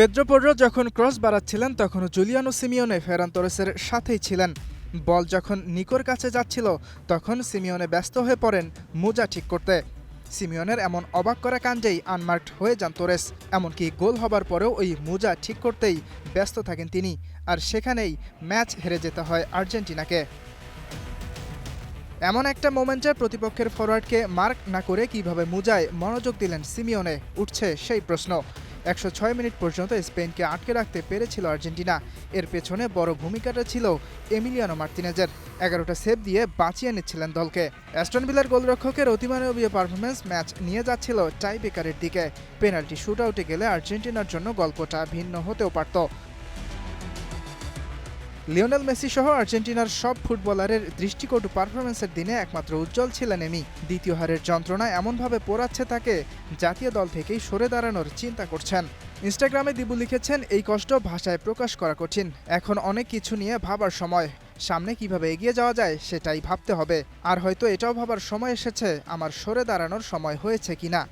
Pedro পোর্রো যখন cross বাড়াচ্ছিলেন তখনও Giuliano Simeone ফেরান তোরেসের সাথেই ছিলেন। বল যখন নিকোর কাছে যাচ্ছিল তখন সিমিওনে ব্যস্ত হয়ে পড়েন মোজা ঠিক করতে। সিমিওনের এমন অবাক করা কাণ্ডেই আনমার্কড হয়ে যান তোরেস। এমনকি গোল হবার পরেও ওই মোজা ঠিক করতেই ব্যস্ত থাকেন তিনি, আর সেখানেই ম্যাচ হেরে যেতে হয় আর্জেন্টিনাকে। এমন একটা মোমেন্টে প্রতিপক্ষের ফরোয়ার্ডকে মার্ক না করে কিভাবে মোজায় মনোযোগ দিলেন সিমিওনে, উঠছে সেই প্রশ্ন। ১০৬ মিনিট পর্যন্ত স্পেনকে আটকে রাখতে পেরেছিল আর্জেন্টিনা। এর পেছনে বড় ভূমিকাটা ছিল এমিলিয়ানো মার্তিনেজের। ১১টা সেভ দিয়ে বাঁচিয়ে নিচ্ছিলেন দলকে। অ্যাস্টন ভিলার গোলরক্ষকের অতিমানবীয় পারফরম্যান্স ম্যাচ নিয়ে যাচ্ছিল টাই ব্রেকারের দিকে। পেনাল্টি শুট আউটে গেলে আর্জেন্টিনার জন্য গল্পটা ভিন্ন হতেও পারত। লিওনেল মেসি সহ আর্জেন্টিনার সব ফুটবলারের দৃষ্টিকটু পারফরম্যান্সের দিনে একমাত্র উজ্জ্বল ছিলেন এমি। দ্বিতীয় হারের যন্ত্রণা এমনভাবে পোড়াচ্ছে তাকে, জাতীয় দল থেকেই সরে দাঁড়ানোর চিন্তা করছেন। ইনস্টাগ্রামে দিবু লিখেছেন, এই কষ্ট ভাষায় প্রকাশ করা কঠিন। এখন অনেক কিছু নিয়ে ভাবার সময়। সামনে কিভাবে এগিয়ে যাওয়া যায় সেটাই ভাবতে হবে। আর হয়তো এটাও ভাবার সময় এসেছে, আমার সরে দাঁড়ানোর সময় হয়েছে কিনা।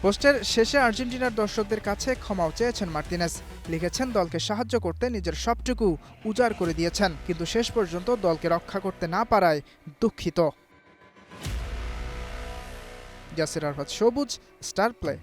পোস্টের শেষে আর্জেন্টিনার দর্শকদের কাছে ক্ষমাও চেয়েছেন মার্তিনেজ। লিখেছেন, দলকে সাহায্য করতে নিজের সবটুকু উজাড় করে দিয়েছেন, কিন্তু শেষ পর্যন্ত দলকে রক্ষা করতে না পারায় দুঃখিত। ইয়াসির আরাফাত সবুজ, স্টার প্লে।